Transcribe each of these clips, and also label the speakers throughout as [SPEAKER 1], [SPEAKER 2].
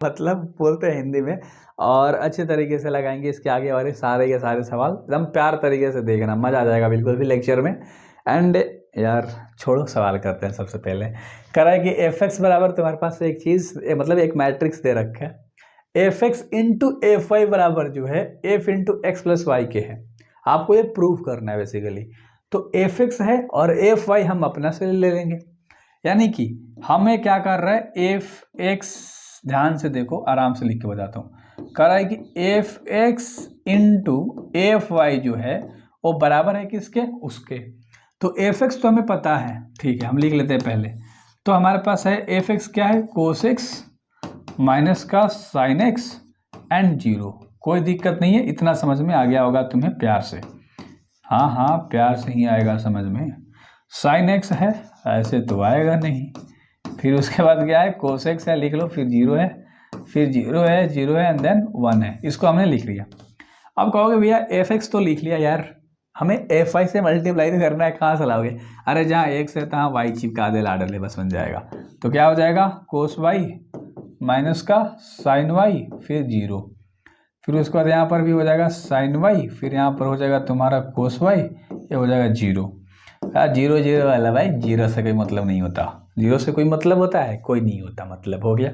[SPEAKER 1] मतलब बोलते हैं हिंदी में, और अच्छे तरीके से लगाएंगे इसके आगे वाले सारे के सारे सवाल, एकदम प्यार तरीके से देखना, मज़ा आ जाएगा बिल्कुल भी लेक्चर में। एंड यार छोड़ो, सवाल करते हैं। सबसे पहले करा है कि एफ एक्स बराबर तुम्हारे पास एक चीज़ मतलब एक मैट्रिक्स दे रखा है, F X into F Y बराबर जो है F into X plus Y के है। आपको ये प्रूफ करना है बेसिकली। तो एफ एक्स है और एफ वाई हम अपना से ले लेंगे, यानी कि हमें क्या कर रहा है, एफ एक्स, ध्यान से देखो आराम से लिख के बताता हूँ, कर रहा है कि F X into F Y जो है वो बराबर है किसके, उसके। तो एफ एक्स तो हमें पता है, ठीक है, हम लिख लेते हैं पहले। तो हमारे पास है एफ एक्स क्या है, कोस एक्स माइनस का साइन एक्स एंड जीरो। कोई दिक्कत नहीं है, इतना समझ में आ गया होगा तुम्हें प्यार से। हाँ हाँ, प्यार से ही आएगा समझ में। साइन एक्स है, ऐसे तो आएगा नहीं। फिर उसके बाद क्या है, कोस एक्स है, लिख लो, फिर जीरो है, फिर जीरो है, जीरो है एंड देन वन है। इसको हमने लिख लिया। अब कहोगे भैया एफ एक्स तो लिख लिया यार, हमें एफ वाई से मल्टीप्लाई करना है, कहाँ से लाओगे? अरे जहाँ एक्स है तहाँ वाई चिपका दे लाडर ले, बस बन जाएगा। तो क्या हो जाएगा, कोस वाई माइनस का साइन वाई फिर जीरो। फिर उसके बाद यहाँ पर भी हो जाएगा साइन वाई, फिर यहाँ पर हो जाएगा तुम्हारा कोस वाई, ये हो जाएगा जीरो। जीरो जीरो वाला भाई, जीरो से कोई मतलब नहीं होता। जीरो से कोई मतलब होता है? कोई नहीं होता, मतलब हो गया।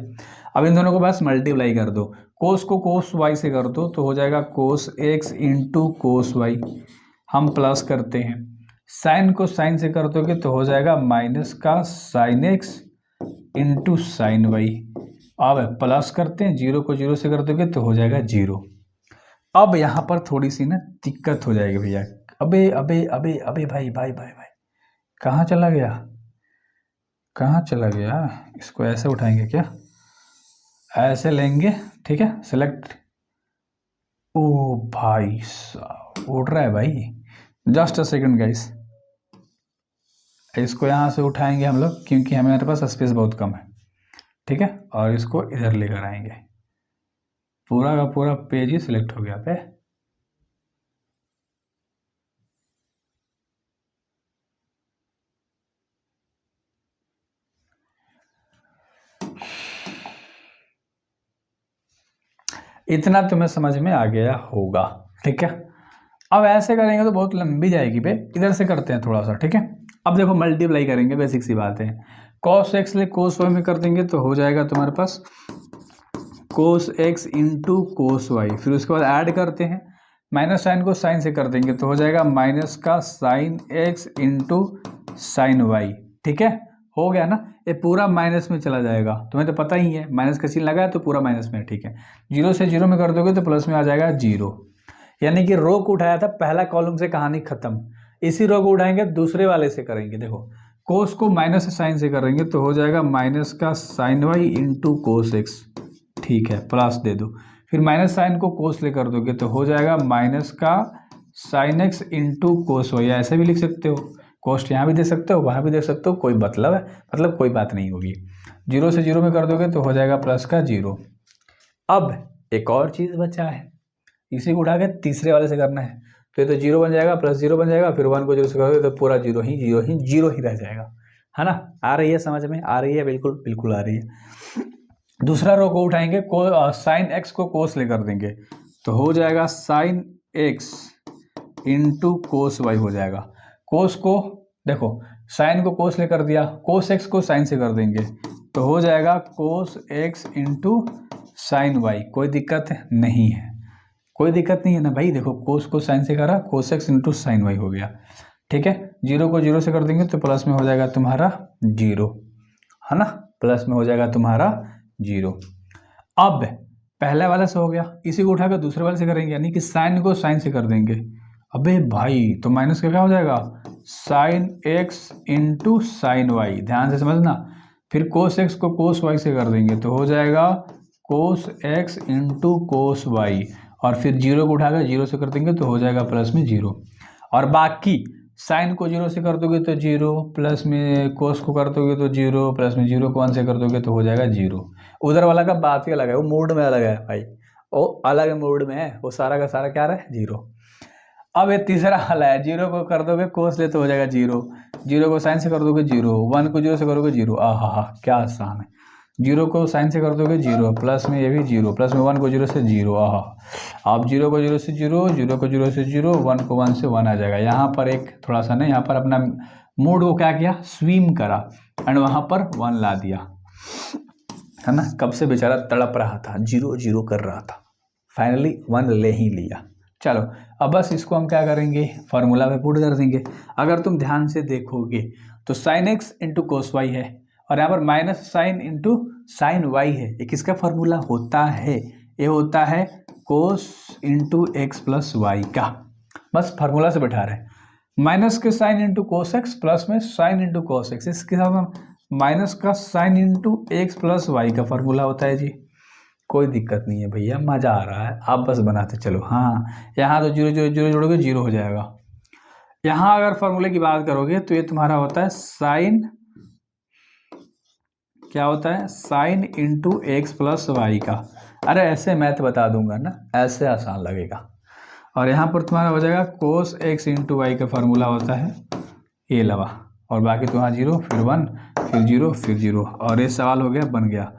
[SPEAKER 1] अब इन दोनों को बस मल्टीप्लाई कर दो, कोस को कोस वाई से कर दो तो हो जाएगा cos x into cos Y. हम प्लस करते हैं, साइन को साइन से कर दोगे तो हो जाएगा माइनस का sine X into sine Y. अब प्लस करते हैं, जीरो को जीरो से कर दोगे तो हो जाएगा जीरो। अब यहाँ पर थोड़ी सी ना दिक्कत हो जाएगी भैया। अबे अबे अबे अबे भाई भाई भाई भाई, कहाँ चला गया, कहाँ चला गया? इसको ऐसे उठाएंगे क्या, ऐसे लेंगे, ठीक है, सेलेक्ट। ओ भाई साहब, उड़ रहा है भाई, जस्ट अ सेकंड गाइस। इसको यहाँ से उठाएंगे हम लोग, क्योंकि हमारे पास स्पेस बहुत कम है, ठीक है, और इसको इधर लेकर आएंगे। पूरा का पूरा पेज ही सिलेक्ट हो गया पे। इतना तुम्हें समझ में आ गया होगा, ठीक है। अब ऐसे करेंगे तो बहुत लंबी जाएगी पे, इधर से करते हैं थोड़ा सा, ठीक है। अब देखो मल्टीप्लाई करेंगे, बेसिक सी बात है। कॉस एक्स ले कोस वाई में कर देंगे तो हो जाएगा तुम्हारे पास cos x into cos y. फिर उसके बाद ऐड करते हैं, माइनस साइन को साइन से कर देंगे तो हो जाएगा माइनस का sine X into sine Y, ठीक है। हो गया ना, ये पूरा माइनस में चला जाएगा, तुम्हें तो पता ही है माइनस का चिन्ह लगा है तो पूरा माइनस में, ठीक है। जीरो से जीरो में कर दोगे तो प्लस में आ जाएगा जीरो। यानी कि रो को उठाया था पहला कॉलम से, कहानी खत्म। इसी रो को उठाएंगे दूसरे वाले से करेंगे। देखो कोस को माइनस साइन से करेंगे तो हो जाएगा माइनस का sine Y into cos X, ठीक है, प्लस दे दो। फिर माइनस साइन को कोस ले कर दोगे तो हो जाएगा माइनस का sine X into cos Y. ऐसे भी लिख सकते हो, कोस्ट यहाँ भी दे सकते हो, वहाँ भी दे सकते हो, कोई मतलब है, मतलब कोई बात नहीं होगी। जीरो से जीरो में कर दोगे तो हो जाएगा प्लस का जीरो। अब एक और चीज़ बचा है, इसी को उठा के तीसरे वाले से करना है। तो ये तो जीरो बन जाएगा, प्लस जीरो बन जाएगा, फिर वन को जीरो से करोगे तो पूरा जीरो ही जीरो ही जीरो ही रह जाएगा, है ना। आ रही है समझ में, आ रही है, बिल्कुल बिल्कुल आ रही है। दूसरा रो को उठाएंगे, साइन एक्स को कोस ले कर देंगे तो हो जाएगा sine X into cos Y हो जाएगा। कोस को देखो, साइन को कोस ले कर दिया, कोस एक्स को साइन से कर देंगे तो हो जाएगा cos x into sine Y. कोई दिक्कत नहीं है, कोई दिक्कत नहीं है ना भाई। देखो कोस को साइन से करा, cos x into sine Y हो गया, ठीक है। जीरो को जीरो से कर देंगे तो प्लस में हो जाएगा तुम्हारा जीरो, है ना, प्लस में हो जाएगा तुम्हारा जीरो। अब पहले वाले से हो गया, इसी को उठाकर दूसरे वाले से करेंगे, यानी कि साइन को साइन से कर देंगे। अबे भाई तो माइनस का क्या हो जाएगा, sine X into sine Y, ध्यान से समझना। फिर कोस एक्स को कोस वाई से कर देंगे तो हो जाएगा cos x into cos Y, और फिर जीरो को उठाकर जीरो से कर देंगे तो हो जाएगा प्लस में जीरो। और बाकी साइन को जीरो से कर दोगे तो जीरो, प्लस में कोस को कर दोगे तो जीरो, प्लस में जीरो को वन से कर दोगे तो हो जाएगा जीरो। उधर वाला का बात ही अलग है, वो मूड में अलग है भाई, वो अलग मूड में है, वो सारा का सारा क्या रहा है, जीरो। अब ये तीसरा वाला है, जीरो को कर दोगे कोस ले तो हो जाएगा जीरो, जीरो को साइन से कर दोगे जीरो, वन को जीरो से करोगे जीरो। आहा हा, क्या आसान है। जीरो को साइन से कर दोगे जीरो, प्लस में ये भी जीरो, प्लस में 1 को जीरो से जीरो, अब 0 को 0 से 0, 0 को 0 से 0, 1 को 1 से 1 आ जाएगा। यहाँ पर एक थोड़ा सा ना यहाँ पर अपना मूड को क्या किया, स्विम करा एंड वहाँ पर 1 ला दिया, है ना। कब से बेचारा तड़प रहा था, 0 0 कर रहा था, फाइनली 1 ले ही लिया। चलो अब बस इसको हम क्या करेंगे, फार्मूला में पुट कर देंगे। अगर तुम ध्यान से देखोगे तो sine X into cos Y है और यहाँ पर minus sine into sine Y है। ये किसका फार्मूला होता है, ये होता है cos into X plus Y का। बस फार्मूला से बैठा रहे, माइनस के sine into cos X plus में साइन इंटू कोस एक्स, इसके साथ माइनस का sine into X plus Y का फार्मूला होता है जी। कोई दिक्कत नहीं है भैया, मज़ा आ रहा है, आप बस बनाते चलो। हाँ यहाँ तो 0 0 0 जोड़ोगे 0 हो जाएगा। यहाँ अगर फार्मूले की बात करोगे तो ये तुम्हारा होता है साइन, क्या होता है, sine into X plus Y का। अरे ऐसे मैथ बता दूंगा ना, ऐसे आसान लगेगा। और यहाँ पर तुम्हारा हो जाएगा कोस एक्स इंटू वाई का फार्मूला होता है ये लवा, और बाकी तो यहाँ 0 फिर 1 फिर 0 फिर 0, और ये सवाल हो गया, बन गया।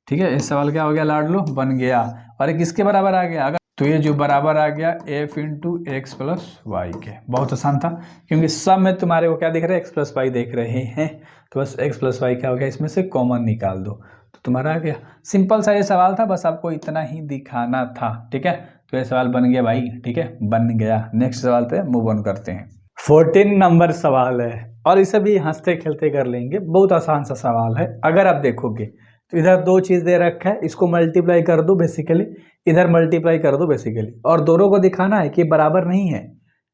[SPEAKER 1] ठीक है, ये सवाल क्या हो गया लाड लो, बन गया। और ये किसके बराबर आ गया, अगर तो ये जो बराबर आ गया F into X plus Y के। बहुत आसान था, क्योंकि सब में तुम्हारे को क्या दिख रहा है, एक्स प्लस वाई देख रहे हैं, तो बस एक्स प्लस वाई क्या हो गया, इसमें से कॉमन निकाल दो तो तुम्हारा आ गया। सिंपल सा ये सवाल था, बस आपको इतना ही दिखाना था। ठीक है, तो ये सवाल बन गया भाई। ठीक है, बन गया। नेक्स्ट सवाल पे मूव ऑन करते हैं। 14 नंबर सवाल है और इसे भी हंसते खेलते कर लेंगे, बहुत आसान सा सवाल है। अगर आप देखोगे तो इधर दो चीज़ दे रखा है, इसको मल्टीप्लाई कर दो बेसिकली, इधर मल्टीप्लाई कर दो बेसिकली, और दोनों को दिखाना है कि बराबर नहीं है,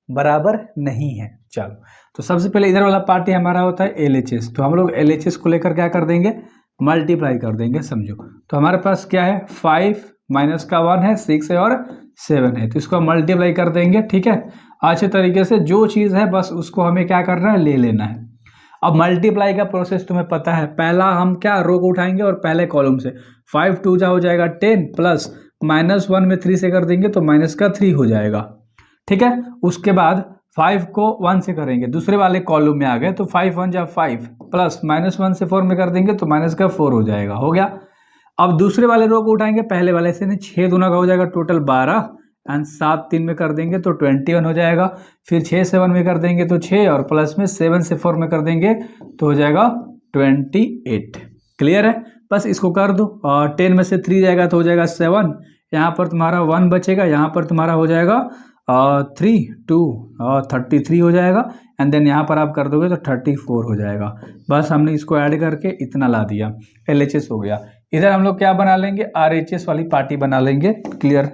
[SPEAKER 1] बराबर नहीं है। चलो तो सबसे पहले इधर वाला पार्ट ही हमारा होता है LHS, तो हम लोग LHS को लेकर क्या कर देंगे, मल्टीप्लाई कर देंगे। समझो, तो हमारे पास क्या है, 5 माइनस का 1 है, 6 है और 7 है, तो इसको मल्टीप्लाई कर देंगे। ठीक है, अच्छे तरीके से जो चीज़ है बस उसको हमें क्या करना है, ले लेना है। अब मल्टीप्लाई का प्रोसेस तुम्हें पता है, पहला हम क्या रो को उठाएंगे और पहले कॉलम से 5 2 जा हो जाएगा 10 प्लस -1 में 3 से कर देंगे तो माइनस का 3 हो जाएगा। ठीक है, उसके बाद 5 को 1 से करेंगे, दूसरे वाले कॉलम में आ गए तो 5 1 जा 5 प्लस -1 से 4 में कर देंगे तो माइनस का 4 हो जाएगा। हो गया। अब दूसरे वाले रो को उठाएंगे, पहले वाले से 6 दूना का हो जाएगा टोटल 12 एंड 7 3 में कर देंगे तो 21 हो जाएगा। फिर 6 7 में कर देंगे तो 6 और प्लस में 7 से 4 में कर देंगे तो हो जाएगा 28। क्लियर है, बस इसको कर दो। और 10 में से 3 जाएगा तो हो जाएगा 7, यहाँ पर तुम्हारा 1 बचेगा, यहाँ पर तुम्हारा हो जाएगा 3 2 और 33 हो जाएगा एंड देन यहाँ पर आप कर दोगे तो 34 हो जाएगा। बस हमने इसको ऐड करके इतना ला दिया, LHS हो गया। इधर हम लोग क्या बना लेंगे, RHS वाली पार्टी बना लेंगे। क्लियर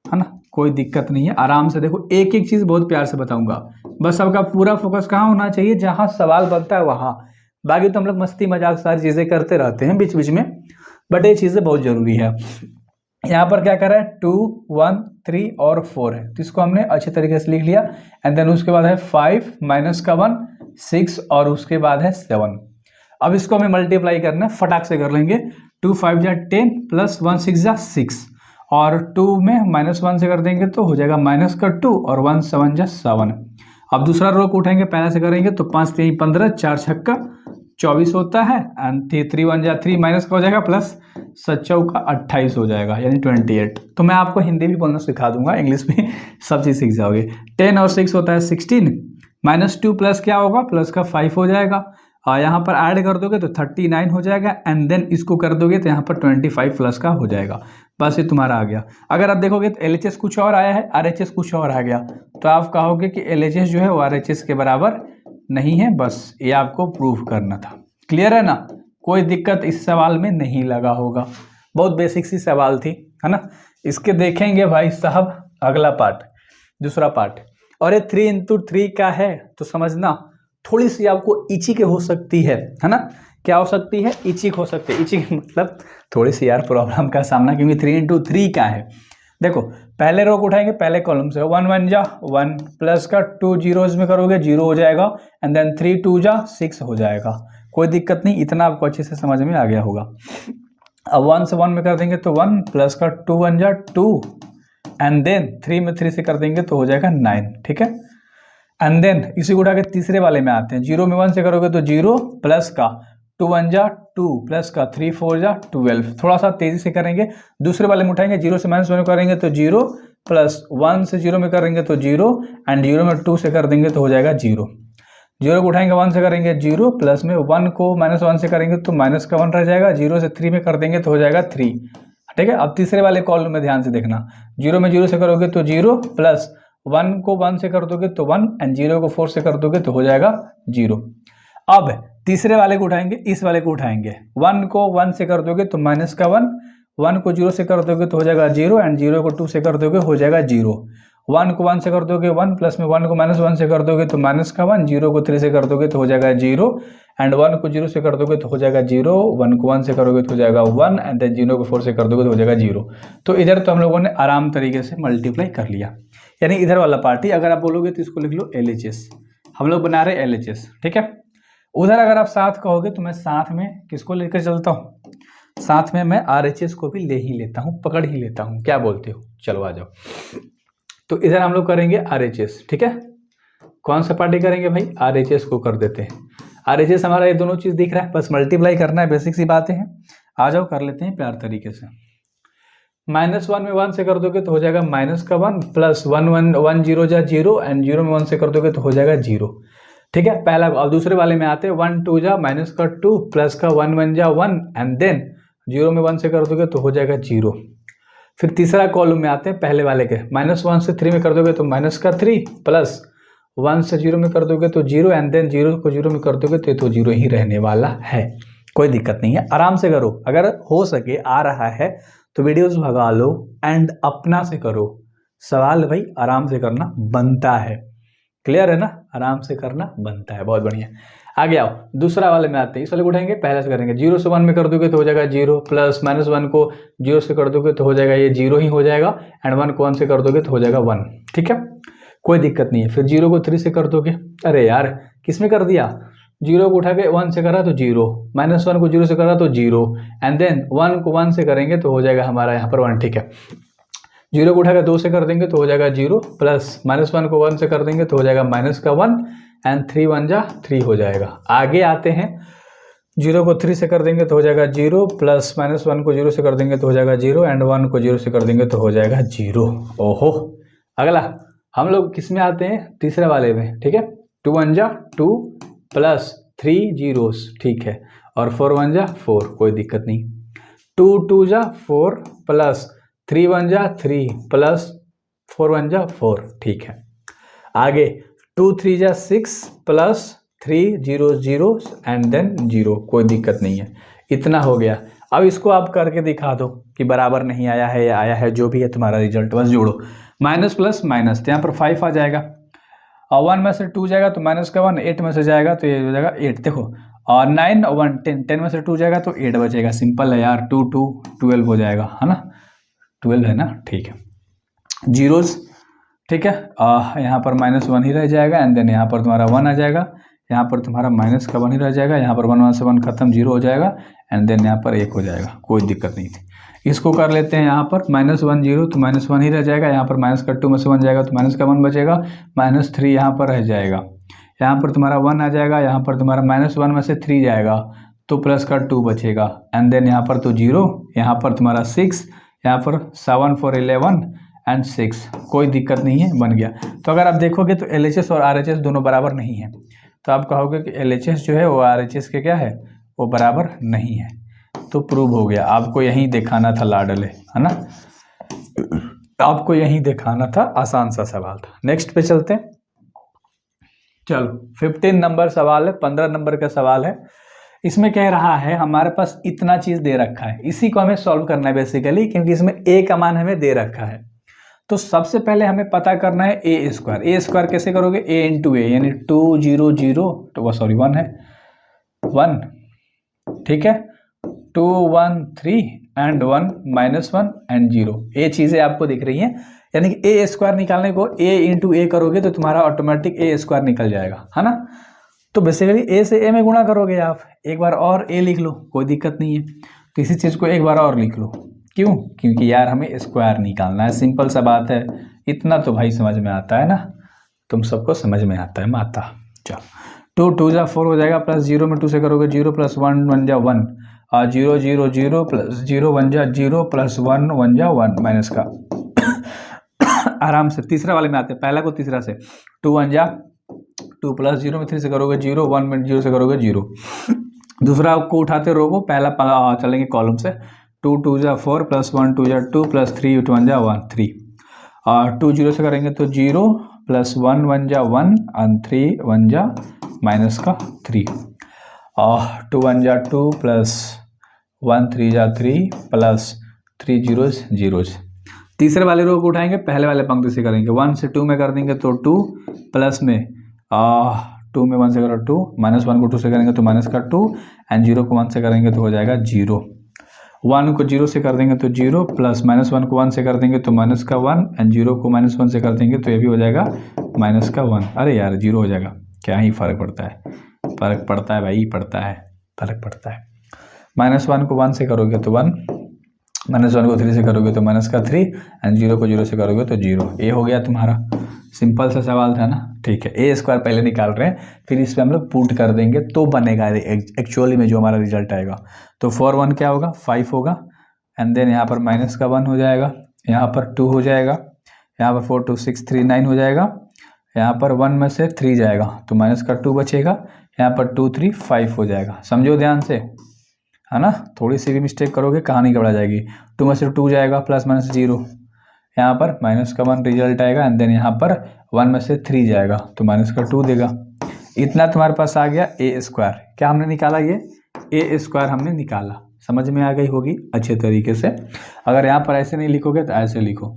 [SPEAKER 1] है ना, कोई दिक्कत नहीं है, आराम से देखो, एक एक चीज़ बहुत प्यार से बताऊंगा। बस आपका पूरा फोकस कहाँ होना चाहिए, जहाँ सवाल बनता है वहाँ। बाकी तो हम लोग मस्ती मजाक सारी चीज़ें करते रहते हैं बीच बीच में, बट ये चीज़ें बहुत ज़रूरी है। यहाँ पर क्या कर रहा है, 2 1 3 और 4 है, तो इसको हमने अच्छे तरीके से लिख लिया एंड देन उसके बाद है 5 माइनस का 1 6 और उसके बाद है 7। अब इसको हमें मल्टीप्लाई करना है, फटाक से कर लेंगे। 2 5 जा 10 प्लस 1 6 जा 6 और 2 में -1 से कर देंगे तो हो जाएगा माइनस का 2 और 1 7 जा 7। अब दूसरा रो को उठाएंगे, पहले से करेंगे तो 5 3 15 4 छक्का 24 होता है एंड 3 1 जा 3 माइनस का हो जाएगा प्लस 7 चौका 28 हो जाएगा, यानी 28। तो मैं आपको हिंदी भी बोलना सिखा दूंगा, इंग्लिश भी सब चीज़ सीख जाओगे। 10 और 6 होता है 16, -2 प्लस क्या होगा, प्लस का 5 हो जाएगा, और यहाँ पर ऐड कर दोगे तो 39 हो जाएगा एंड देन इसको कर दोगे तो यहाँ पर 25 प्लस का हो जाएगा। बस ये तुम्हारा आ गया। अगर आप देखोगे तो LHS कुछ और आया है, RHS कुछ और आ गया, तो आप कहोगे कि LHS जो है वो RHS के बराबर नहीं है। बस ये आपको प्रूव करना था। क्लियर है ना, कोई दिक्कत इस सवाल में नहीं लगा होगा, बहुत बेसिक सी सवाल थी, है ना। इसके देखेंगे भाई साहब अगला पार्ट, दूसरा पार्ट, और ये 3 इंटू 3 का है तो समझना थोड़ी सी आपको इचिक हो सकती है ना। क्या हो सकती है, इचिक हो सकती है। इचिक मतलब थोड़ी सी यार प्रॉब्लम का सामना, क्योंकि 3 इंटू 3 का है। देखो पहले रो को उठाएंगे, पहले कॉलम से 1 1 जा 1 प्लस का 2 जीरोज में करोगे 0 हो जाएगा एंड देन 3 2 जा 6 हो जाएगा। कोई दिक्कत नहीं, इतना आपको अच्छे से समझ में आ गया होगा। अब 1 से 1 में कर देंगे तो 1 प्लस का 2 1 जा 2 एंड देन 3 में 3 से कर देंगे तो हो जाएगा 9। ठीक है, एंड देन इसी को उठा के तीसरे वाले में आते हैं, 0 में 1 से करोगे तो 0 प्लस का 2 1 जा 2 प्लस का 3 4 जा 12। थोड़ा सा तेजी से करेंगे, दूसरे वाले में उठाएंगे, 0 से -1 करेंगे तो 0, प्लस 1 से 0 में करेंगे तो 0, एंड 0 में 2 से कर देंगे तो हो जाएगा 0। 0 को उठाएंगे 1 से करेंगे 0, प्लस में 1 को -1 से करेंगे तो माइनस का 1 रह जाएगा, 0 से 3 में कर देंगे तो हो जाएगा 3। ठीक है, अब तीसरे वाले कॉलम में ध्यान से देखना, 0 में 0 से करोगे तो 0, प्लस 1 को 1 से कर दोगे तो 1, एंड 0 को 4 से कर दोगे तो हो जाएगा 0। अब तीसरे वाले को उठाएंगे, इस वाले को उठाएंगे, 1 को 1 से कर दोगे तो माइनस का 1, 1 को 0 से कर दोगे तो हो जाएगा 0, एंड 0 को 2 से कर दोगे हो जाएगा 0। 1 को 1 से कर दोगे 1, प्लस में 1 को -1 से कर दोगे तो माइनस का 1, 0 को 3 से कर दोगे तो हो जाएगा 0, एंड 1 को 0 से कर दोगे तो हो जाएगा 0, 1 को 1 से करोगे तो हो जाएगा 1, एंड देन 0 को 4 से कर दोगे तो हो जाएगा 0। तो इधर तो हम लोगों ने आराम तरीके से मल्टीप्लाई कर लिया, यानी इधर वाला पार्टी अगर आप बोलोगे तो इसको लिख लो LHS, हम लोग बना रहे LHS। ठीक है, उधर अगर आप साथ कहोगे तो मैं साथ में किसको लेकर चलता हूँ, साथ में मैं RHS को भी ले ही लेता हूँ, पकड़ ही लेता हूँ, क्या बोलते हो, चलो आ जाओ। तो इधर हम लोग करेंगे RHS। ठीक है, कौन सा पार्टी करेंगे भाई, RHS को कर देते हैं। RHS हमारा ये दोनों चीज दिख रहा है, बस मल्टीप्लाई करना है, बेसिक सी बातें हैं। आ जाओ कर लेते हैं प्यार तरीके से। -1 में 1 से कर दोगे तो हो जाएगा माइनस का 1, प्लस 1 1 1 0 जा 0, एंड 0 में 1 से कर दोगे तो हो जाएगा 0। ठीक है, पहला। अब दूसरे वाले में आते हैं, 1 2 जा माइनस का 2, प्लस का 1 1 जा 1, एंड देन 0 में 1 से कर दोगे तो हो जाएगा 0। फिर तीसरा कॉलम में आते हैं पहले वाले के, -1 से 3 में कर दोगे तो माइनस का 3, प्लस 1 से 0 में कर दोगे तो 0, एंड देन 0 को 0 में कर दोगे तो 0 ही रहने वाला है, कोई दिक्कत नहीं है, आराम से करो। अगर हो सके आ रहा है तो वीडियोस भगा लो एंड अपना से करो। सवाल भाई आराम से करना बनता है, क्लियर है ना, आराम से करना बनता है, बहुत बढ़िया। आगे आओ, दूसरा वाले में आते हैं, इस वाले को उठाएंगे, पहले से करेंगे, 0 से 1 में कर दोगे तो हो जाएगा 0, प्लस -1 को 0 से कर दोगे तो हो जाएगा ये 0 ही हो जाएगा, एंड 1 को 1 से कर दोगे तो हो जाएगा 1। ठीक है, कोई दिक्कत नहीं है। फिर 0 को 3 से कर दोगे, अरे यार किस में कर दिया, 0 को उठा के 1 से करा तो 0, -1 को 0 से करा तो 0, एंड देन 1 को 1 से करेंगे तो हो जाएगा हमारा यहाँ पर 1। ठीक है, 0 को उठा के 2 से कर देंगे तो हो जाएगा 0, प्लस -1 को 1 से कर देंगे तो हो जाएगा माइनस का 1, एंड 3 1 जा 3 हो जाएगा। आगे आते हैं, 0 को 3 से कर देंगे तो हो जाएगा 0, प्लस -1 को 0 से कर देंगे तो हो जाएगा 0, एंड 1 को 0 से कर देंगे तो हो जाएगा 0। ओहो, अगला हम लोग किस में आते हैं, तीसरे वाले में। ठीक है, 2 1 जा 2, प्लस 3 zeros, ठीक है, और 4 1 जा 4, कोई दिक्कत नहीं। 2 2 जा 4, प्लस 3 1 जा 3, प्लस 4 1 जा 4, ठीक है। आगे 2 3 जा 6, प्लस 3 0 0, एंड देन 0, कोई दिक्कत नहीं है, इतना हो गया। अब इसको आप करके दिखा दो कि बराबर नहीं आया है या आया है, जो भी है तुम्हारा रिजल्ट, बस जोड़ो, माइनस प्लस माइनस, तो यहाँ पर 5 आ जाएगा, और 1 में से 2 जाएगा तो माइनस का 1, 8 में से जाएगा तो ये हो जाएगा 8, देखो, और 9 1 10, 10 में से 2 जाएगा तो 8 बचेगा, सिंपल है यार, 2 2 12 हो जाएगा, है ना, 12 है ना, ठीक है। जीरोस, ठीक है, यहाँ पर -1 ही रह जाएगा, एंड देन यहाँ पर तुम्हारा 1 आ जाएगा, यहाँ पर तुम्हारा माइनस का 1 ही रह जाएगा, यहाँ पर 1 से 1 खत्म, 0 हो जाएगा, एंड देन यहाँ पर 1 हो जाएगा, कोई दिक्कत नहीं थी। इसको कर लेते हैं यहाँ पर -1 0, तो -1 ही रह जाएगा, यहाँ पर माइनस का 2 में से 1 जाएगा तो माइनस का 1 बचेगा, -3 यहाँ पर रह जाएगा, यहाँ पर तुम्हारा 1 आ जाएगा, यहाँ पर तुम्हारा -1 में से 3 जाएगा तो प्लस का 2 बचेगा, एंड देन यहाँ पर तो 0, यहाँ पर तुम्हारा 6, यहाँ पर 7 4 11 एंड 6, कोई दिक्कत नहीं है, बन गया। तो अगर आप देखोगे तो LHS और RHS दोनों बराबर नहीं है, तो आप कहोगे कि LHS जो है वो RHS के क्या है, वो बराबर नहीं है, तो प्रूव हो गया। आपको यही दिखाना था लाडले, है ना, आपको यही दिखाना था, आसान सा सवाल था। नेक्स्ट पे चलते हैं, चलो 15 नंबर सवाल है, 15 नंबर का सवाल है। इसमें कह रहा है हमारे पास इतना चीज दे रखा है, इसी को हमें सॉल्व करना है बेसिकली, क्योंकि इसमें a का मान हमें दे रखा है। तो सबसे पहले हमें पता करना है a स्क्वायर कैसे करोगे, a इंटू ए, यानी 2 0 0, तो वो सॉरी 1 है 1, ठीक है, 2 1 3 एंड 1 -1 एंड 0, ये चीज़ें आपको दिख रही हैं, यानी कि ए स्क्वायर निकालने को a इंटू ए करोगे तो तुम्हारा ऑटोमेटिक a स्क्वायर निकल जाएगा, है ना। तो बेसिकली a से a में गुणा करोगे आप, एक बार और a लिख लो, कोई दिक्कत नहीं है, किसी चीज़ को एक बार और लिख लो, क्यों, क्योंकि यार हमें स्क्वायर निकालना है, सिंपल सा बात है, इतना तो भाई समझ में आता है ना, तुम सबको समझ में आता है माता। चलो 2 जा 4 हो जाएगा, प्लस 0 में 2 से करोगे 0 प्लस 1 1 जा 1 और 0 0 0 प्लस 0 1 जा 0 प्लस 1 1 जा 1 माइनस का आराम से तीसरा वाले में आते हैं, पहला को तीसरा से 2 1 जा 2 प्लस 0 में 3 से करोगे 0 1 में 0 से करोगे 0। दूसरा को उठाते रहोगे, पहला चलेंगे कॉलम से 2 2 जा 4 प्लस 1 2 जा 2 प्लस 3 1 जा 1 3 और 2 0 से करेंगे तो 0 प्लस 1 1 जा 1 और 3 1 जा माइनस का 3 और 2 1 जा 2 प्लस 1 3 जा 3 प्लस 3 जीरोज जीरोज। तीसरे वाले रो को उठाएंगे, पहले वाले पंक्ति से करेंगे 1 से 2 में कर देंगे तो 2 प्लस में 2 में 1 से करो 2 माइनस 1 को 2 से करेंगे तो माइनस का 2 एंड 0 को 1 से करेंगे तो हो जाएगा 0। 1 को 0 से कर देंगे तो 0 प्लस माइनस 1 को 1 से कर देंगे तो माइनस का 1 एंड 0 को माइनस 1 से कर देंगे तो ये भी हो जाएगा माइनस का 1। अरे यार 0 हो जाएगा, क्या ही फर्क पड़ता है, फर्क पड़ता है भाई, पड़ता है, फर्क पड़ता है। माइनस 1 को 1 से करोगे तो 1, माइनस 1 को 3 से करोगे तो माइनस का 3 एंड 0 को 0 से करोगे तो 0। ये हो गया तुम्हारा, सिंपल सा सवाल था ना। ठीक है, ए स्क्वायर पहले निकाल रहे हैं, फिर इस पर हम लोग पुट कर देंगे तो बनेगा एक्चुअली में जो हमारा रिजल्ट आएगा। तो 4 1 क्या होगा 5 होगा एंड देन यहाँ पर माइनस का 1 हो जाएगा, यहाँ पर 2 हो जाएगा, यहाँ पर 4 2 6 3 9 हो जाएगा, यहाँ पर 1 में से 3 जाएगा तो माइनस का 2 बचेगा, यहाँ पर 2 3 5 हो जाएगा। समझो ध्यान से, है ना, थोड़ी सी भी मिस्टेक करोगे कहानी गड़बड़ा जाएगी। 2 में से 2 जाएगा प्लस माइनस 0, यहाँ पर माइनस का 1 रिजल्ट आएगा एंड देन यहाँ पर 1 में से 3 जाएगा तो माइनस का 2 देगा। इतना तुम्हारे पास आ गया ए स्क्वायर। क्या हमने निकाला, ये ए स्क्वायर हमने निकाला। समझ में आ गई होगी अच्छे तरीके से। अगर यहाँ पर ऐसे नहीं लिखोगे तो ऐसे लिखो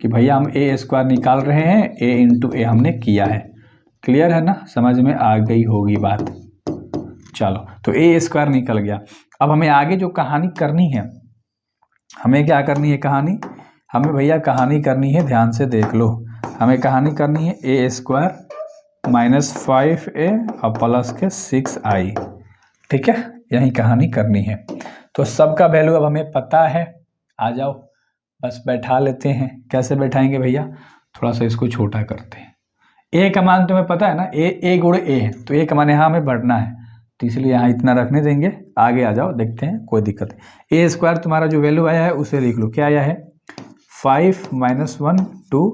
[SPEAKER 1] कि भैया हम ए स्क्वायर निकाल रहे हैं, ए इंटू ए हमने किया है। क्लियर है ना, समझ में आ गई होगी बात। चलो, तो ए स्क्वायर निकल गया। अब हमें आगे जो कहानी करनी है, हमें क्या करनी है कहानी, हमें भैया कहानी करनी है, ध्यान से देख लो। हमें कहानी करनी है ए स्क्वायर माइनस 5a और प्लस के 6i। ठीक है, यही कहानी करनी है। तो सबका वैल्यू अब हमें पता है। आ जाओ, बस बैठा लेते हैं। कैसे बैठाएंगे भैया, थोड़ा सा इसको छोटा करते हैं। ए का मान तुम्हें पता है ना, ए गुणे ए है, तो ए का मान यहाँ हमें बढ़ना है, तो इसलिए यहाँ इतना रखने देंगे। आगे आ जाओ, देखते हैं, कोई दिक्कत नहीं। ए स्क्वायर तुम्हारा जो वैल्यू आया है उसे लिख लो। क्या आया है 5 -1 2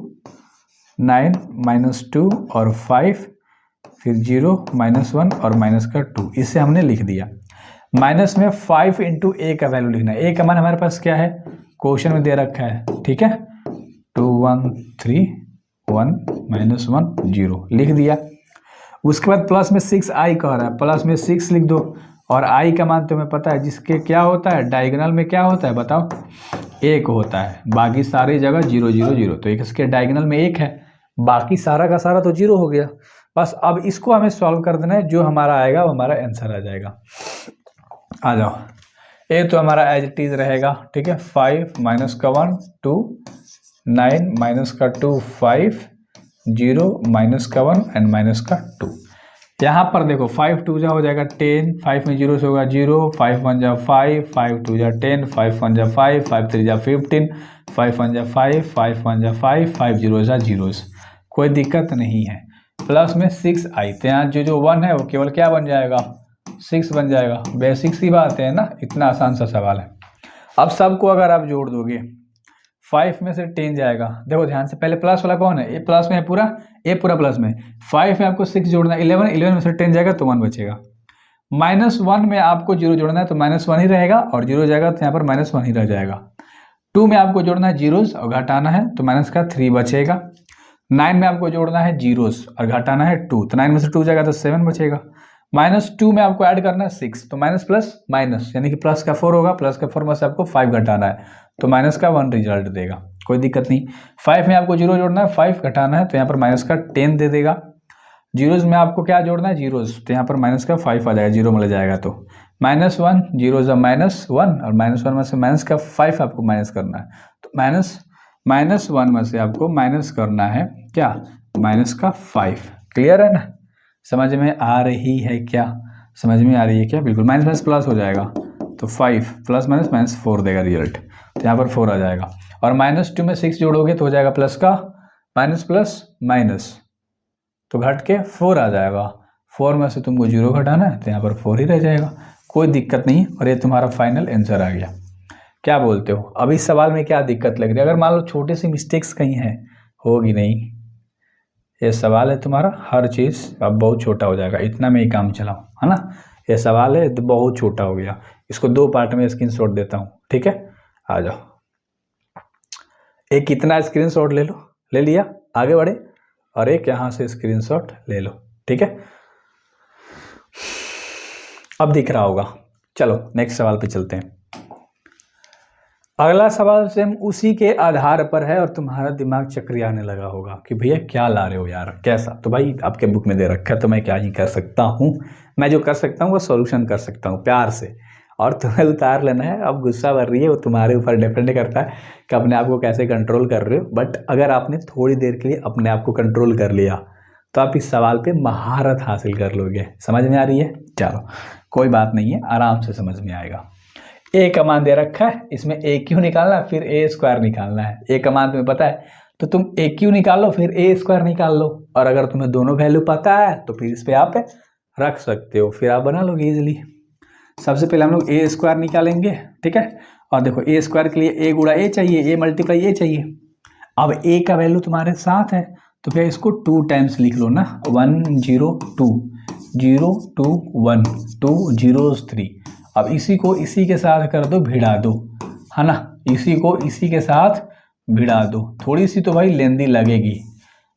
[SPEAKER 1] 9 -2 और 5 फिर 0 -1 और माइनस का 2, इसे हमने लिख दिया। माइनस में 5 इंटू ए का वैल्यू लिखना है। ए का मान हमारे पास क्या है, क्वेश्चन में दे रखा है। ठीक है, 2 1 3 1 -1 0 लिख दिया। उसके बाद प्लस में 6i कह रहा है, प्लस में 6 लिख दो। और i का मान तुम्हें पता है, जिसके क्या होता है डायगोनल में क्या होता है बताओ, 1 होता है। बाकी सारी जगह 0 0 0, तो इसके डायगोनल में 1 है, बाकी सारा का सारा तो 0 हो गया। बस अब इसको हमें सॉल्व कर देना है, जो हमारा आएगा वो हमारा आंसर आ जाएगा। आ जाओ, ए तो हमारा एज इट इज रहेगा। ठीक है, 5 माइनस का 1 2 9 माइनस का 2 5 0 माइनस का 1 एंड माइनस का 2। यहाँ पर देखो 5 2 जा हो जाएगा 10, 5 में 0 से होगा 0, 5 1 जा 5, 5 2 जा 10, 5 1 जा 5, 5 3 जा 15, 5 1 जा 5, 5 1 जा 5, 5 0 जा 0। कोई दिक्कत नहीं है। प्लस में 6i, तो यहाँ जो 1 है वो केवल क्या बन जाएगा 6 बन जाएगा। बेसिक सी बात है ना, इतना आसान सा सवाल है। अब सबको अगर आप जोड़ दोगे, 5 में से 10 जाएगा। देखो ध्यान से, पहले प्लस वाला कौन है, ए प्लस में है पूरा, ए पूरा प्लस में। 5 में आपको 6 जोड़ना है 11, 11 में से 10 जाएगा तो 1 बचेगा। -1 में आपको 0 जोड़ना है तो -1 ही रहेगा, और 0 जाएगा तो यहाँ पर -1 ही रह जाएगा। 2 में आपको जोड़ना है जीरोस और घटाना है तो माइनस का 3 बचेगा। 9 में आपको जोड़ना है जीरोस और घटाना है 2, तो 9 में से 2 जाएगा तो 7 बचेगा। -2 में आपको ऐड करना है 6, तो माइनस प्लस माइनस यानी कि प्लस का 4 होगा, प्लस का 4 में से आपको 5 घटाना है तो माइनस का 1 रिजल्ट देगा। कोई दिक्कत नहीं। 5 में आपको 0 जोड़ना है, 5 घटाना है तो यहाँ पर माइनस का 10 दे देगा। जीरोस में आपको क्या जोड़ना है जीरोस, तो यहाँ पर माइनस का 5 आ जाएगा, 0 मिल जाएगा तो -1 0 -1 और -1 में से माइनस का 5 आपको माइनस करना है, तो -1 में से आपको माइनस करना है क्या, माइनस का 5। क्लियर है ना, समझ में आ रही है क्या, समझ में आ रही है क्या, बिल्कुल। माइनस माइनस प्लस हो जाएगा तो 5 प्लस माइनस -4 देगा रिजल्ट, तो यहाँ पर 4 आ जाएगा। और -2 में 6 जोड़ोगे तो हो जाएगा प्लस का माइनस प्लस माइनस, तो घट के 4 आ जाएगा। 4 में से तुमको 0 घटाना है तो यहाँ पर 4 ही रह जाएगा, कोई दिक्कत नहीं है। और ये तुम्हारा फाइनल आंसर आ गया। क्या बोलते हो? अब इस सवाल में क्या दिक्कत लग रही है? अगर मान लो छोटे सी मिस्टेक्स कहीं हैं, होगी नहीं। ये सवाल है तुम्हारा, हर चीज़ अब बहुत छोटा हो जाएगा, इतना में ही काम चलाओ, है ना। ये सवाल है तो बहुत छोटा हो गया, इसको 2 पार्ट में स्क्रीनशॉट देता हूँ, ठीक है। आ जाओ, एक इतना स्क्रीनशॉट ले लो, ले लिया, आगे बढ़े, और एक यहाँ से स्क्रीनशॉट ले लो, ठीक है। अब दिख रहा होगा। चलो नेक्स्ट सवाल पे चलते हैं। अगला सवाल सेम उसी के आधार पर है और तुम्हारा दिमाग चक्रियाने लगा होगा कि भैया क्या ला रहे हो यार, कैसा। तो भाई आपके बुक में दे रखा है तो मैं क्या ही कर सकता हूँ, मैं जो कर सकता हूँ वो सॉल्यूशन कर सकता हूँ प्यार से, और तुम्हें उतार लेना है। अब गुस्सा भर रही है वो तुम्हारे ऊपर डिपेंड करता है कि अपने आप को कैसे कंट्रोल कर रहे हो। बट अगर आपने थोड़ी देर के लिए अपने आप को कंट्रोल कर लिया तो आप इस सवाल पे महारत हासिल कर लोगे। समझ में आ रही है? चलो कोई बात नहीं है, आराम से समझ में आएगा। ए का मान दे रखा है, इसमें ए क्यू निकालना है, फिर ए स्क्वायर निकालना है। ए का मान तुम्हें पता है तो तुम ए क्यू निकालो, फिर ए स्क्वायर निकाल लो, और अगर तुम्हें दोनों वैल्यू पता है तो फिर इस पे आप रख सकते हो, फिर आप बना लोगे इजीली। सबसे पहले हम लोग ए स्क्वायर निकालेंगे, ठीक है। और देखो ए स्क्वायर के लिए ए गुणा ए चाहिए, ए मल्टीप्लाई ए चाहिए। अब ए का वैल्यू तुम्हारे साथ है तो फिर इसको 2 टाइम्स लिख लो ना, 1 0 2 0 2 1 2 0 3। अब इसी को इसी के साथ कर दो, भिड़ा दो, है ना। इसी को इसी के साथ भिड़ा दो, थोड़ी सी तो भाई लेंदी लगेगी,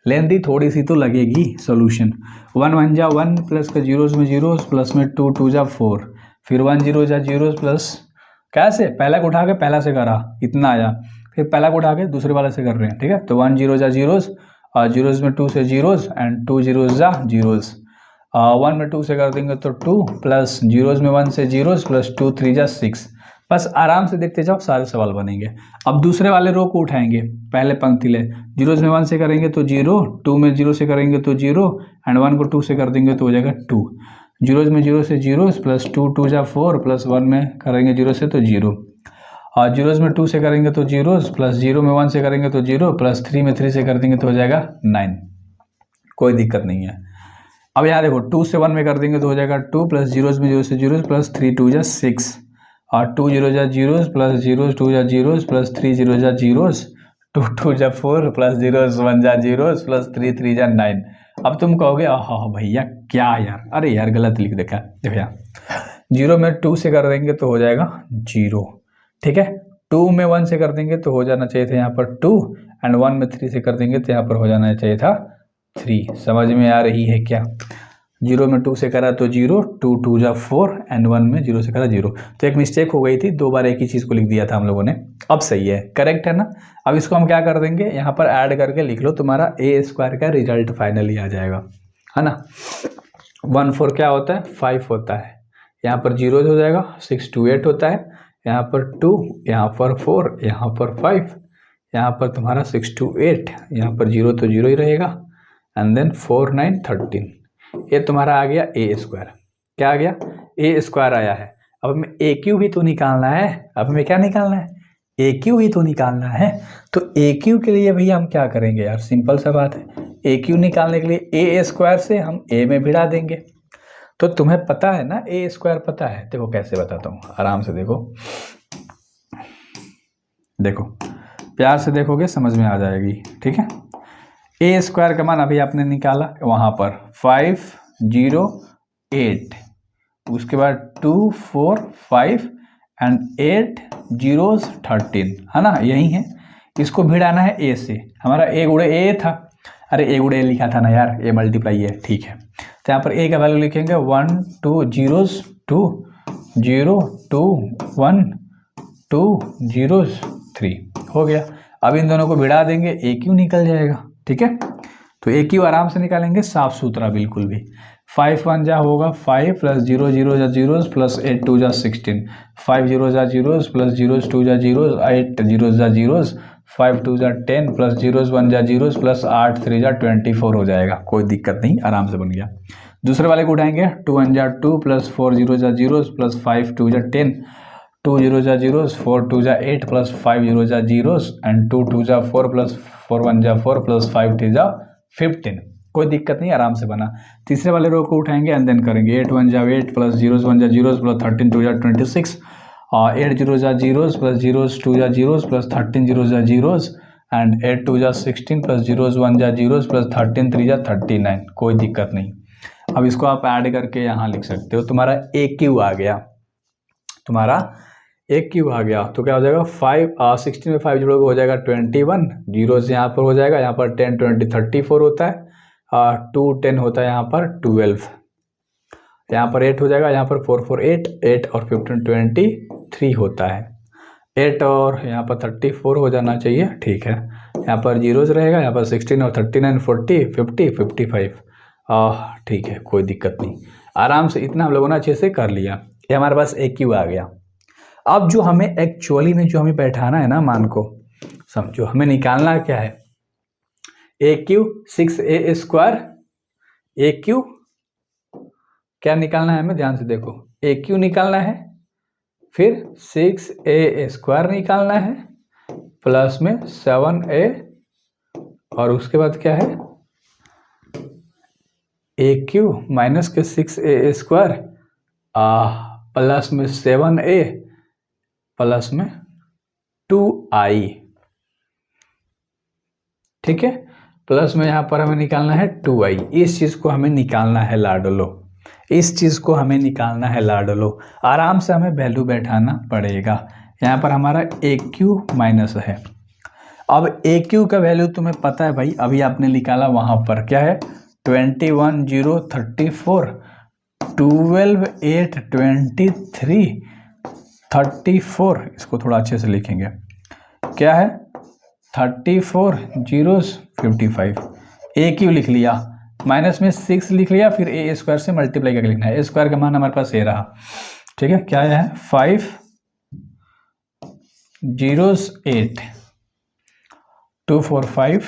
[SPEAKER 1] लेंदी थोड़ी सी तो लगेगी। सॉल्यूशन 1 1 जा 1 प्लस का जीरोस में जीरोस, प्लस में 2 2 जा 4, फिर 1 0 जा जीरोस प्लस, कैसे पहला को उठा के पहला से करा इतना आया, फिर पहला को उठा के दूसरे वाले से कर रहे हैं, ठीक है। तो 1 0 जा जीरोस, और जीरोस में 2 से जीरोस, एंड 2 जीरोस जा जीरोस, 1 में 2 से कर देंगे तो 2, प्लस जीरोस में 1 से जीरोस, प्लस 2 3 जा 6। बस आराम से देखते जाओ, सारे सवाल बनेंगे। अब दूसरे वाले रो को उठाएंगे, पहले पंक्ति ले, जीरोस में 1 से करेंगे तो 0, 2 में 0 से करेंगे तो 0, एंड 1 को 2 से कर देंगे तो हो जाएगा 2। जीरोस में 0 से जीरोस, प्लस 2 2 जा 4, प्लस 1 में करेंगे 0 से तो 0, और जीरोस में 2 से करेंगे तो जीरोस, प्लस 0 में 1 से करेंगे तो 0, प्लस 3 में 3 से कर देंगे तो हो जाएगा 9। कोई दिक्कत नहीं है। अब यहाँ देखो 2 से 1 में कर देंगे तो हो जाएगा 2, प्लस जीरोस में 0 से जीरोस, प्लस 3 2 जा 6, और 2 0 जा जीरोस, प्लस जीरोस 2 जा जीरोस, प्लस 3 0 जा जीरोस, 2 2 जा 4, प्लस जीरोस 1 जा जीरोस, प्लस 3 3 जा 9। अब तुम कहोगे हाँ भैया क्या यार, अरे यार गलत लिख देखा। देखो यहाँ 0 में 2 से कर देंगे तो हो जाएगा 0, ठीक है। 2 में 1 से कर देंगे तो हो जाना चाहिए था यहाँ पर 2, एंड 1 में 3 से कर देंगे तो यहाँ पर हो जाना चाहिए था 3। समझ में आ रही है क्या? 0 में 2 से करा तो 0, 2 2 जा 4, एंड 1 में 0 से करा 0। तो एक मिस्टेक हो गई थी, 2 बार एक ही चीज़ को लिख दिया था हम लोगों ने। अब सही है, करेक्ट है ना। अब इसको हम क्या कर देंगे, यहाँ पर ऐड करके लिख लो, तुम्हारा ए स्क्वायर का रिजल्ट फाइनली आ जाएगा, है ना। 1 4 क्या होता है, 5 होता है, यहाँ पर 0 हो जाएगा, 6 2 8 होता है, यहाँ पर 2, यहाँ पर 4, यहाँ पर 5, यहाँ पर तुम्हारा 6 2 8, यहाँ पर 0 तो 0 ही रहेगा, एंड देन 4 9 13। ये तुम्हारा आ गया ए स्क्वायर। क्या आ गया? ए स्क्वायर आया है। अब हमें ए क्यू भी तो निकालना है, अब हमें क्या निकालना है, ए क्यू भी तो निकालना है। तो ए क्यू के लिए भैया हम क्या करेंगे यार, सिंपल सा बात है, ए क्यू निकालने के लिए ए स्क्वायर से हम ए में भिड़ा देंगे। तो तुम्हें पता है ना ए स्क्वायर पता है, देखो कैसे बताता हूँ, आराम से देखो, देखो प्यार से देखोगे समझ में आ जाएगी, ठीक है। ए स्क्वायर का मान अभी आपने निकाला वहाँ पर 5 0 8, उसके बाद 2 4 5 एंड 8 0 13, है ना, यही है। इसको भिड़ाना है ए से, हमारा ए गुणे ए था, अरे ए गुणे ए लिखा था ना यार, ए मल्टीप्लाई है, ठीक है। तो यहाँ पर ए का वैल्यू लिखेंगे 1 2 0 2 0 2 1 2 0 3, हो गया। अब इन दोनों को भिड़ा देंगे, ए क्यू निकल जाएगा, ठीक है। तो ए क्यू आराम से निकालेंगे, साफ सुथरा बिल्कुल भी। 5 1 जा होगा 5, प्लस 0 0 जा जीरोस, प्लस 8 2 जा 16, 5 0 जा जीरोस, प्लस जीरोस 2 जा जीरोस, 8 0 जा जीरोस, 5 2 जा 10, प्लस जीरोस 1 जा जीरोस, प्लस 8 3 जा 24 हो जाएगा। कोई दिक्कत नहीं, आराम से बन गया। दूसरे वाले को उठाएंगे, 2 1 जा 2, प्लस 4 0 जा जीरोस, प्लस 5 2 जा 10, 2 0 जा जीरोस, 4 2 जा 8, प्लस 5 0 जा जीरोस, एंड 2 2 जा 4, प्लस 4 1 जा 4, प्लस 5 3 जा 15। कोई दिक्कत नहीं, आराम से बना। तीसरे वाले रो को उठाएंगे एंड देन करेंगे 8 1 जा 8 प्लस जीरोस 1 जा जीरोस प्लस 13 2 जा 26 और 8 जीरो जा जीरोस प्लस जीरोस 2 जा जीरोस प्लस 13 जीरो जा जीरोस एंड 8 2 जा 16 प्लस जीरोस 1 जा जीरोस प्लस 13 3 जा 39। कोई दिक्कत नहीं। अब इसको आप ऐड करके यहाँ लिख सकते हो, तुम्हारा ए क्यू आ गया, तुम्हारा ए क्यू आ गया। तो क्या हो जाएगा 16 में 5 जोड़ोगे हो जाएगा 21, जीरोस यहाँ पर हो जाएगा, यहाँ पर 10 20 34 होता है, 2 10 होता है यहाँ पर 12, यहाँ पर 8 हो जाएगा, यहाँ पर 4 4 8 8 और 15 23 होता है, 8 और यहाँ पर 34 हो जाना चाहिए, ठीक है। यहाँ पर जीरोस रहेगा, यहाँ पर 16 और 39 40 50 55, ठीक है, कोई दिक्कत नहीं। आराम से इतना हम लोगों ने अच्छे से कर लिया, ये हमारे पास ए क्यू आ गया। अब जो हमें एक्चुअली में जो हमें बैठाना है ना मान को, समझो हमें निकालना क्या है, ए क्यू 6a स्क्वायर, ए क्यू क्या निकालना है हमें, ध्यान से देखो, ए क्यू निकालना है, फिर 6a स्क्वायर निकालना है प्लस में 7a और उसके बाद क्या है ए क्यू माइनस के 6a स्क्वायर प्लस में 7a प्लस में 2i, ठीक है, प्लस में यहाँ पर हमें निकालना है 2i। इस चीज़ को हमें निकालना है लाडलो, इस चीज़ को हमें निकालना है लाडलो। आराम से हमें वैल्यू बैठाना पड़ेगा। यहाँ पर हमारा ए क्यू माइनस है। अब ए क्यू का वैल्यू तुम्हें पता है भाई, अभी आपने निकाला वहाँ पर क्या है 21 0 34 12 8 23 34, इसको थोड़ा अच्छे से लिखेंगे, क्या है 34 जीरोस 55, ए क्यू लिख लिया, माइनस में 6 लिख लिया, फिर ए स्क्वायर से मल्टीप्लाई करके लिखना है, ए स्क्वायर का मान हमारे पास ए रहा, ठीक है, क्या है 5 जीरोस 8 2 4 5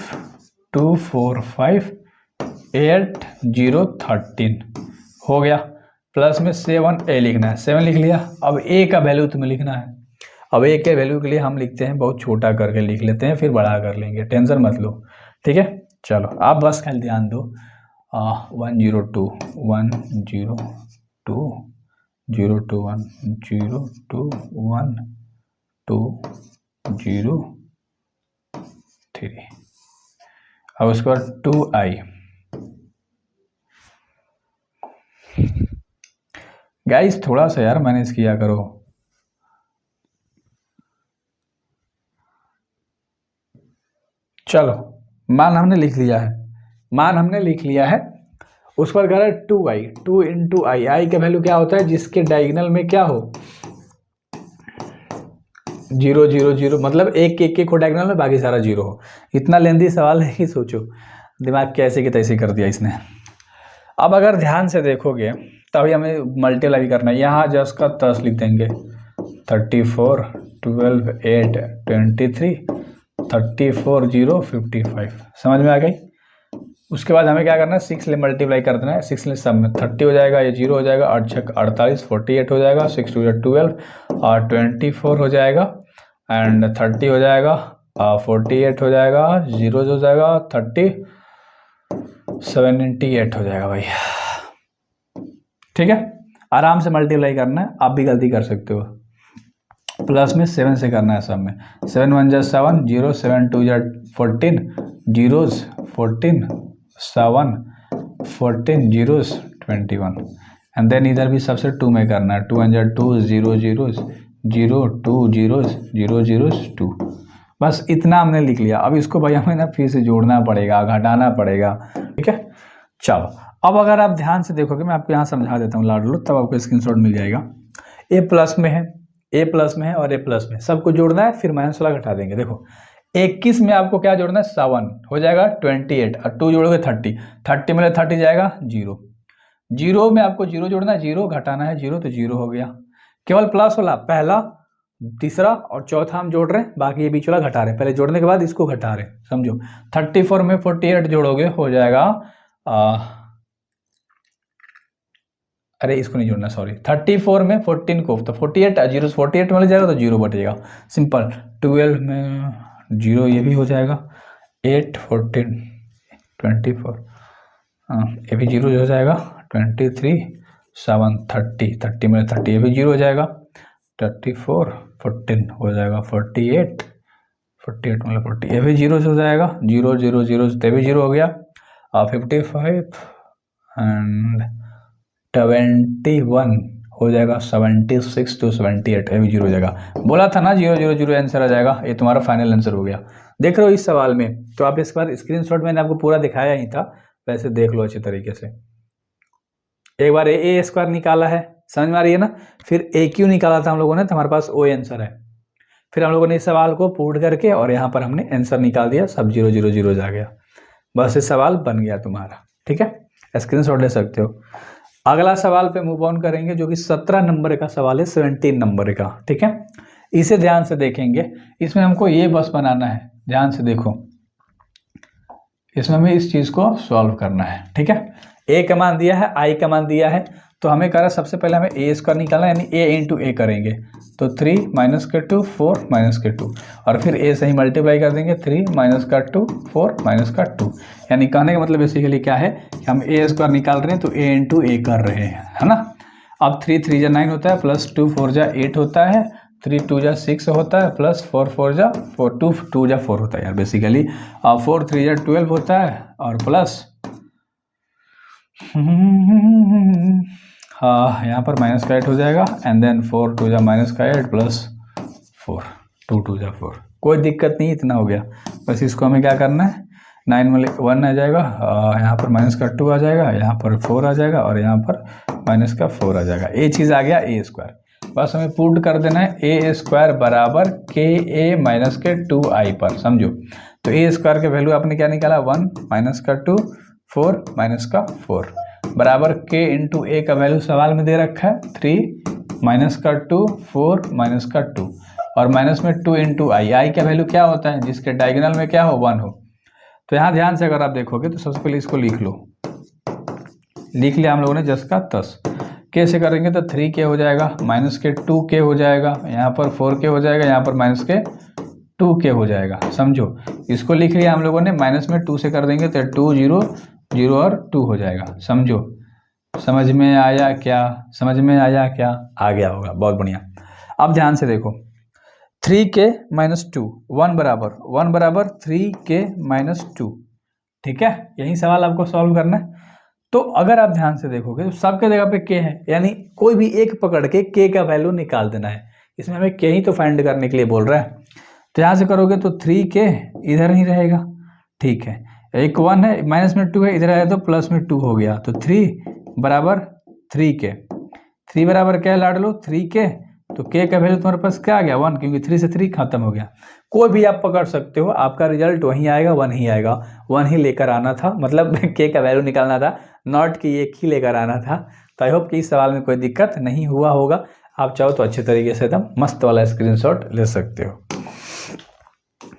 [SPEAKER 1] 2 4 5 8 0 13 हो गया, प्लस में 7a लिखना है, 7 लिख लिया। अब a का वैल्यू तुम्हें लिखना है, अब a के वैल्यू के लिए हम लिखते हैं बहुत छोटा करके लिख लेते हैं, फिर बड़ा कर लेंगे, टेंशन मत लो, ठीक है। चलो आप बस खाली ध्यान दो, 102 1 0 2 0 2 1 0 2 1 2 0 3, अब उसके बाद 2i। गाइस थोड़ा सा यार मैनेज किया करो, चलो मान हमने लिख लिया है, मान हमने लिख लिया है, उस पर कह रहा है 2i, 2 इंटू आई, आई का वैल्यू क्या होता है जिसके डायगोनल में क्या हो 0 0 0, मतलब एक को डायगोनल में बाकी सारा 0 हो। इतना लेंदी सवाल है कि सोचो, दिमाग कैसे कि तैसे कर दिया इसने। अब अगर ध्यान से देखोगे तभी हमें मल्टीप्लाई करना है, यहाँ जस्ट का 10 लिख देंगे, 34 12 8 23 34 0 55, समझ में आ गई। उसके बाद हमें क्या करना है 6 ले मल्टीप्लाई कर देना है, 6 ले सब में 30 हो जाएगा, ये 0 हो जाएगा, 8 6 48 48 हो जाएगा, 6 2 12 और 24 हो जाएगा एंड 30 हो जाएगा, 48 हो जाएगा, 0 हो जाएगा, 30 78 हो जाएगा भाई, ठीक है। आराम से मल्टीप्लाई करना है, आप भी गलती कर सकते हो, प्लस में 7 से करना है सब में, 7 1 जा 7 0 7 2 जा 14 जीरोस 14 7 14 जीरोस 21 एंड देन इधर भी सबसे 2 में करना है, 2 1 जा 2 0 जीरोस 0 2 जीरोस 0 जीरोस 2, बस इतना हमने लिख लिया। अब इसको भाई हमें ना फिर से जोड़ना पड़ेगा, घटाना पड़ेगा, ठीक है। चलो अब अगर आप ध्यान से देखोगे, मैं आपको यहाँ समझा देता हूँ लाडलो, तब आपको स्क्रीनशॉट मिल जाएगा। ए प्लस में है, ए प्लस में है और ए प्लस में, सबको जोड़ना है, फिर माइनस वाला घटा देंगे। देखो 21 में आपको क्या जोड़ना है 7 हो जाएगा 28 और 2 जोड़ोगे 30, 30 में 30 जाएगा 0, 0 में आपको 0 जोड़ना है, 0 घटाना है 0 तो 0 हो गया। केवल प्लस वाला पहला तीसरा और चौथा हम जोड़ रहे हैं, बाकी ये बीच वाला घटा रहे हैं, पहले जोड़ने के बाद इसको घटा रहे हैं, समझो। 34 में 48 जोड़ोगे हो जाएगा अरे इसको नहीं जोड़ना, सॉरी, 34 में 14 को तो 48 जीरो 48 में ले जाएगा तो 0 बटेगा, सिंपल। 12 में 0 ये भी हो जाएगा, 8 14 24 ये भी 0 हो जाएगा, 23 7 30 30 में 30, ये भी 0 हो जाएगा, 34 14 हो जाएगा, 48 48 मतलब 40, ये भी 0 हो जाएगा, 0 0 0 ये भी 0 हो गया, 55 एंड 21 हो जाएगा, 76 to 78 ये भी 0 हो जाएगा। बोला था ना 0 0 0 आंसर आ जाएगा, ये तुम्हारा फाइनल आंसर हो गया। देख रहे हो इस सवाल में, तो आप इस बार स्क्रीनशॉट मैंने आपको पूरा दिखाया ही था, वैसे देख लो अच्छे तरीके से। एक बार ए स्क्वायर निकाला है, समझ में आ रही है ना, फिर ए क्यू निकाला था हम लोगों ने, तो हमारे पास ओ आंसर है। फिर हम लोगों ने इस सवाल को पूर्ण करके और यहाँ पर हमने आंसर निकाल दिया, सब 0 0 0 जा गया, बस ये सवाल बन गया तुम्हारा। ठीक है, स्क्रीनशॉट ले सकते हो। अगला सवाल पे मूव ऑन करेंगे, जो कि 17 नंबर का सवाल है, 17 नंबर का। ठीक है, इसे ध्यान से देखेंगे, इसमें हमको ये बस बनाना है, ध्यान से देखो, इसमें हमें इस चीज को सॉल्व करना है। ठीक है, ए का मान दिया है, आई का मान दिया है, तो हमें कह रहा है सबसे पहले हमें ए स्क्वायर निकालना है, यानी ए इंटू ए करेंगे, तो 3 माइनस के 2 4 माइनस के 2, और फिर ए से ही मल्टीप्लाई कर देंगे, 3 माइनस का 2 4 माइनस का 2, यानी कहने का मतलब बेसिकली क्या है कि हम ए स्क्वायर निकाल रहे हैं तो ए इंटू ए कर रहे हैं, है ना। अब 3 3 जा 9 होता है, प्लस 2 4 जा 8 होता है, 3 2 जा 6 होता है, प्लस 4 4 जा 4 2 2 जा 4 होता है यार बेसिकली, और 4 3 जा 12 होता है, और प्लस हाँ यहाँ पर माइनस का 8 हो जाएगा, एंड देन 4 2 जा माइनस का 8 प्लस 4 2 2 जा 4, कोई दिक्कत नहीं, इतना हो गया। बस इसको हमें क्या करना है, 9 में 1 आ जाएगा, यहाँ पर माइनस का 2 आ जाएगा, यहाँ पर 4 आ जाएगा, और यहाँ पर माइनस का 4 आ जाएगा, ये चीज़ आ गया ए स्क्वायर। बस हमें पुट कर देना है ए स्क्वायर बराबर के ए माइनस के 2i पर, समझो। तो ए स्क्वायर के वैल्यू आपने क्या निकाला, 1 माइनस का 2 4 माइनस का 4 बराबर के इंटू ए का वैल्यू सवाल में दे रखा है, 3 माइनस का 2 4 माइनस का 2, और माइनस में 2 इंटू आई का वैल्यू क्या होता है, जिसके डायगोनल में क्या हो 1 हो। तो यहाँ ध्यान से अगर आप देखोगे तो सबसे पहले इसको लिख लो, लिख लिया हम लोगों ने 10 का 10, कैसे करेंगे तो 3k हो जाएगा, माइनस के 2k हो जाएगा, यहाँ पर 4k हो जाएगा, यहाँ पर माइनस के 2k हो जाएगा, समझो। इसको लिख लिया हम लोगों ने, माइनस में 2 से कर देंगे तो 2 0 0 और 2 हो जाएगा, समझो। समझ में आया क्या, समझ में आया क्या, आ गया होगा, बहुत बढ़िया। अब ध्यान से देखो, 3k माइनस 2 1 बराबर 3k माइनस 2, ठीक है, यही सवाल आपको सॉल्व करना है। तो अगर आप ध्यान से देखोगे तो सबके जगह पे k है, यानी कोई भी एक पकड़ के k का वैल्यू निकाल देना है, इसमें हमें k ही तो फाइंड करने के लिए बोल रहा है। तो यहाँ से करोगे तो 3k इधर ही रहेगा, ठीक है, एक 1 है, माइनस में 2 है, इधर आया तो प्लस में 2 हो गया, तो 3 बराबर 3k, 3 बराबर क्या लाड लो 3k, तो k का वैल्यू तुम्हारे पास क्या आ गया 1, क्योंकि 3 से 3 खत्म हो गया। कोई भी आप पकड़ सकते हो, आपका रिजल्ट वहीं आएगा, 1 ही आएगा, 1 ही लेकर आना था, मतलब k का वैल्यू निकालना था, नॉट कि एक ही लेकर आना था। तो आई होप कि इस सवाल में कोई दिक्कत नहीं हुआ होगा। आप चाहो तो अच्छे तरीके से एकदम मस्त वाला स्क्रीनशॉट ले सकते हो।